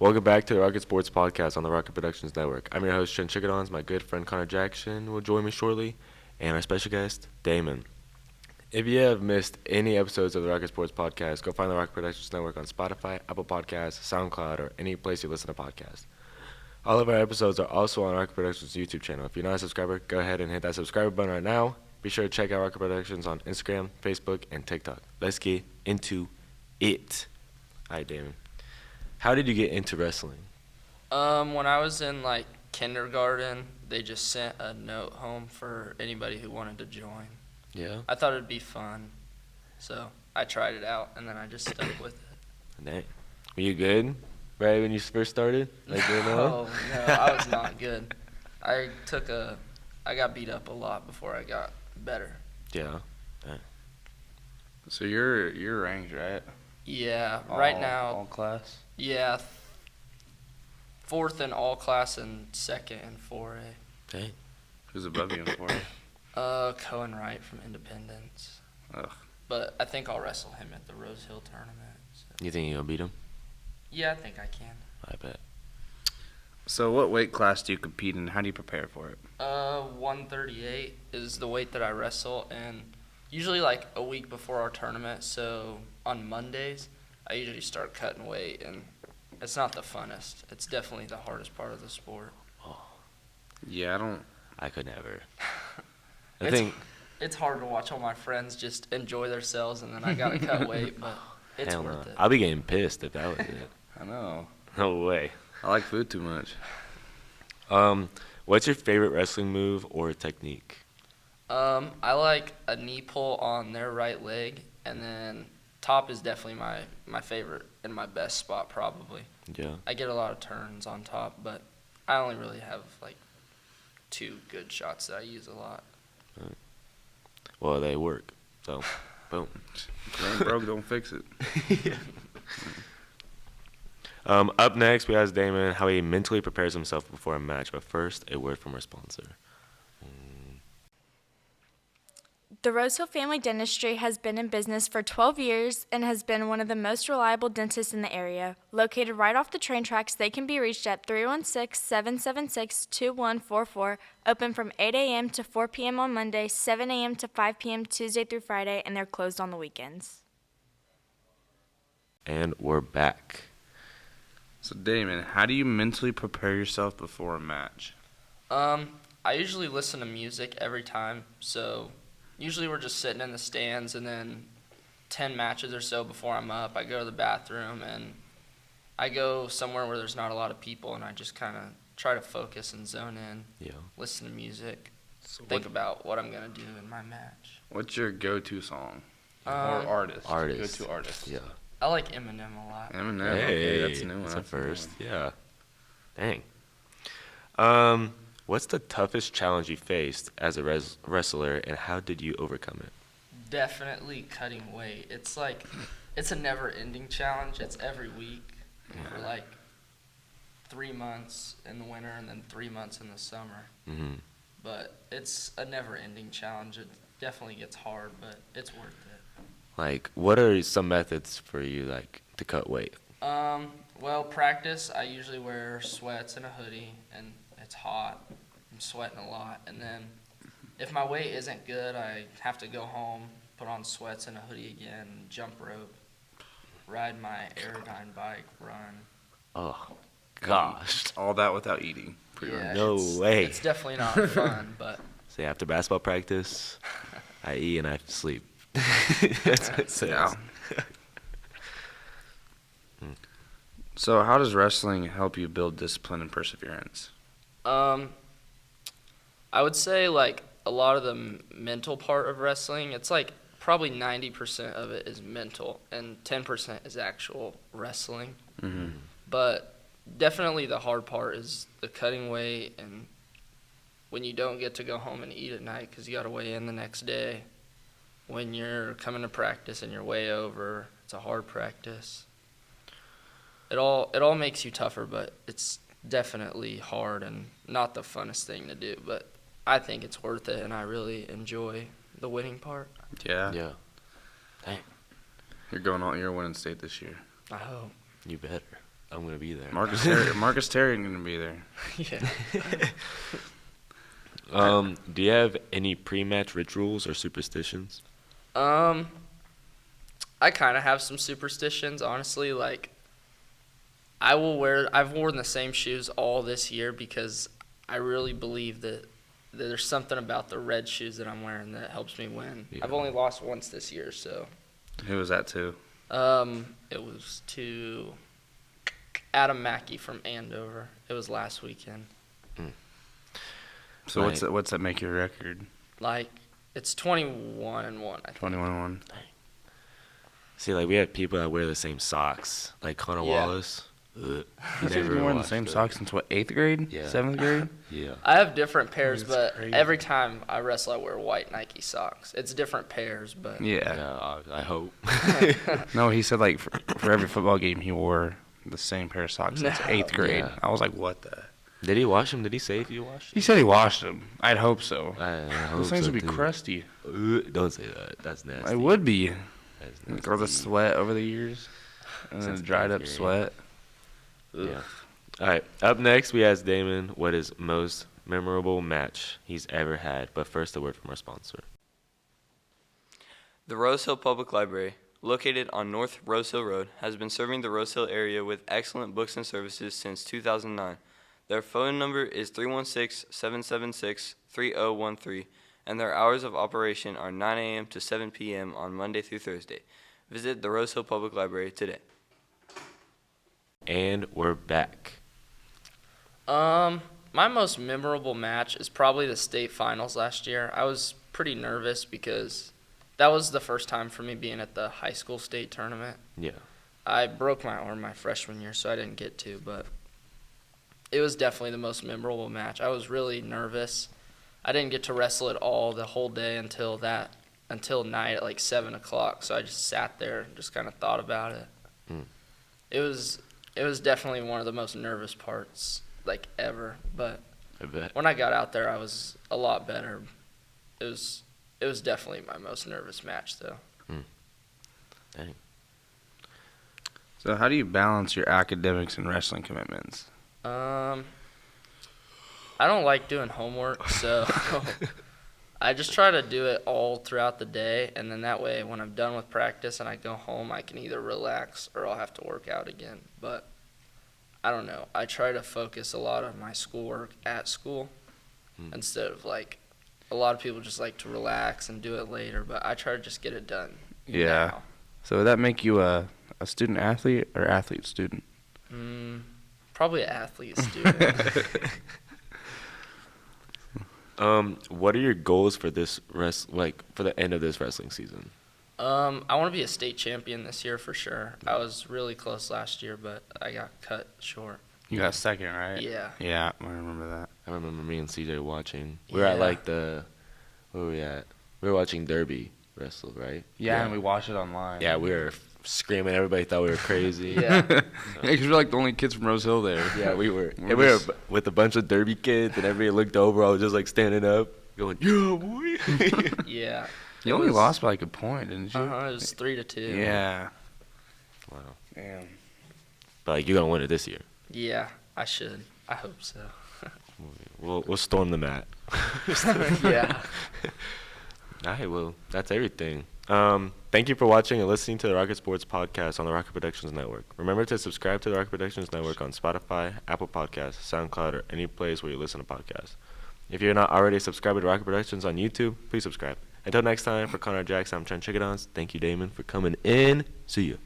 Welcome back to the Rocket Sports Podcast on the Rocket Productions Network. I'm your host, Trent Chickadons. My good friend Connor Jackson will join me shortly, and our special guest, Damen. If you have missed any episodes of the Rocket Sports Podcast, go find the Rocket Productions Network on Spotify, Apple Podcasts, SoundCloud, or any place you listen to podcasts. All of our episodes are also on Rocket Productions' YouTube channel. If you're not a subscriber, go ahead and hit that subscribe button right now. Be sure to check out Rocket Productions on Instagram, Facebook, and TikTok. Let's get into it. All right, Damen. How did you get into wrestling? When I was in kindergarten, they just sent a note home for anybody who wanted to join. Yeah? I thought it'd be fun, so I tried it out, and then I just stuck with it. Dang. Were you good right when you first started? No, I was not good. I got beat up a lot before I got better. Yeah. So you're ranked, right? Yeah, right now. All class? Yeah, fourth in all class and second in 4A. Dang. Who's above you in 4A? Cohen Wright from Independence. Ugh. But I think I'll wrestle him at the Rose Hill tournament. So. You think you'll beat him? Yeah, I think I can. I bet. So what weight class do you compete in? How do you prepare for it? 138 is the weight that I wrestle, and usually a week before our tournament, so on Mondays, I usually start cutting weight, and it's not the funnest. It's definitely the hardest part of the sport. Oh, Yeah, I could never. It's hard to watch all my friends just enjoy themselves, and then I gotta cut weight, but it's Hell worth no. it. I'll be getting pissed if that was it. I know. No way. I like food too much. What's your favorite wrestling move or technique? I like a knee pull on their right leg, and then top is definitely my favorite and my best spot probably. Yeah. I get a lot of turns on top, but I only really have two good shots that I use a lot. Well, they work. So, boom. If it ain't broke, don't fix it. Up next, we ask Damen how he mentally prepares himself before a match. But first, a word from our sponsor. The Rosehill Family Dentistry has been in business for 12 years and has been one of the most reliable dentists in the area. Located right off the train tracks, they can be reached at 316-776-2144, open from 8 a.m. to 4 p.m. on Monday, 7 a.m. to 5 p.m. Tuesday through Friday, and they're closed on the weekends. And we're back. So Damon, how do you mentally prepare yourself before a match? I usually listen to music every time, so usually we're just sitting in the stands, and then 10 matches or so before I'm up, I go to the bathroom, and I go somewhere where there's not a lot of people, and I just kind of try to focus and zone in, listen to music, think about what I'm going to do in my match. What's your go-to song? Or artist? Go-to artist. Yeah. I like Eminem a lot. Eminem. Hey, Okay, that's a new one. That's a That's a new first. one. Yeah. Dang. What's the toughest challenge you faced as a wrestler, and how did you overcome it? Definitely cutting weight. It's it's a never-ending challenge. It's every week for 3 months in the winter and then 3 months in the summer. Mm-hmm. But it's a never-ending challenge. It definitely gets hard, but it's worth it. What are some methods for you, to cut weight? Well, practice, I usually wear sweats and a hoodie, and it's hot. I'm sweating a lot. And then if my weight isn't good, I have to go home, put on sweats and a hoodie again, jump rope, ride my Aerodyne bike, run. Oh, gosh. All that without eating. Yeah, No way. It's definitely not fun, but Say after basketball practice, I eat and I sleep. That's what it says. Yeah. So how does wrestling help you build discipline and perseverance? I would say a lot of the mental part of wrestling, it's probably 90% of it is mental and 10% is actual wrestling. Mm-hmm. But definitely the hard part is the cutting weight, and when you don't get to go home and eat at night because you got to weigh in the next day. When you're coming to practice and you're way over, it's a hard practice. It all makes you tougher, but it's definitely hard and not the funnest thing to do. But I think it's worth it, and I really enjoy the winning part. Yeah. Yeah. Dang. You're winning state this year. I hope. You better. I'm gonna be there. Marcus Terry going to be there. Yeah. Do you have any pre-match rituals or superstitions? I kind of have some superstitions, honestly. Like, I've worn the same shoes all this year because I really believe that there's something about the red shoes that I'm wearing that helps me win. Yeah. I've only lost once this year, so. Who was that to? It was to Adam Mackey from Andover. It was last weekend. So Right. what's that make your record? Like, it's 21-1, I think. 21-1. See, like we have people that wear the same socks, like Connor Yeah. Wallace. Ugh. He's been wearing the washed same it. socks since what, 8th grade? Yeah. 7th grade? Yeah. I have different pairs, That's but crazy. every time I wrestle, I wear white Nike socks. It's different pairs, but Yeah. Yeah, I hope. No, he said like for every football game he wore the same pair of socks since No. 8th grade. Yeah. I was like, what the? Did he wash them? Did he say if he washed He said he washed them. I'd hope so. them? I hope Those things so would be too. crusty. Ugh, don't say that. That's nasty. It would be. That's Like all the nasty. sweat over the years. And then Since dried 8th up grade. sweat. Yeah. All right. Up next, we ask Damen what his most memorable match he's ever had. But first, a word from our sponsor. The Rose Hill Public Library, located on North Rose Hill Road, has been serving the Rose Hill area with excellent books and services since 2009. Their phone number is 316-776-3013, and their hours of operation are 9 a.m. to 7 p.m. on Monday through Thursday. Visit the Rose Hill Public Library today. And we're back. my most memorable match is probably the state finals last year. I was pretty nervous because that was the first time for me being at the high school state tournament. Yeah. I broke my arm my freshman year, so I didn't get to, but it was definitely the most memorable match. I was really nervous. I didn't get to wrestle at all the whole day until night at like 7 o'clock, so I just sat there and just kind of thought about it. Mm. It was definitely one of the most nervous parts, like, ever, but I bet. when I got out there, I was a lot better. It was definitely my most nervous match, though. Dang. So how do you balance your academics and wrestling commitments? I don't like doing homework, so I just try to do it all throughout the day, and then that way when I'm done with practice and I go home, I can either relax or I'll have to work out again. But I don't know. I try to focus a lot on my schoolwork at school instead of, like, a lot of people just like to relax and do it later, but I try to just get it done. Yeah. now. So would that make you a student athlete or athlete student? Probably an athlete student. What are your goals for this for the end of this wrestling season? I want to be a state champion this year for sure. I was really close last year, but I got cut short. You got second, right? Yeah. Yeah, I remember that. I remember me and CJ watching. We were at Yeah. like where were we at? We were watching Derby wrestle, right? Yeah, and we watched it online. Yeah, we were screaming. Everybody thought we were crazy. Yeah. because we're like the only kids from Rose Hill there. Yeah, we were. We're And we were just- with a bunch of Derby kids, and everybody looked over. I was just like standing up, going, "Yeah, boy." Yeah. You It only was- lost by like a point, didn't you? It was 3-2. Yeah. Wow. Damn. But like, you're gonna win it this year. Yeah, I should. I hope so. We'll storm the mat. Yeah. All right, well, that's everything. Thank you for watching and listening to the Rocket Sports Podcast on the Rocket Productions Network. Remember to subscribe to the Rocket Productions Network on Spotify, Apple Podcasts, SoundCloud, or any place where you listen to podcasts. If you're not already subscribed to Rocket Productions on YouTube, please subscribe. Until next time, for Connor Jackson, I'm Trent Chickadons. Thank you, Damon, for coming in. See you.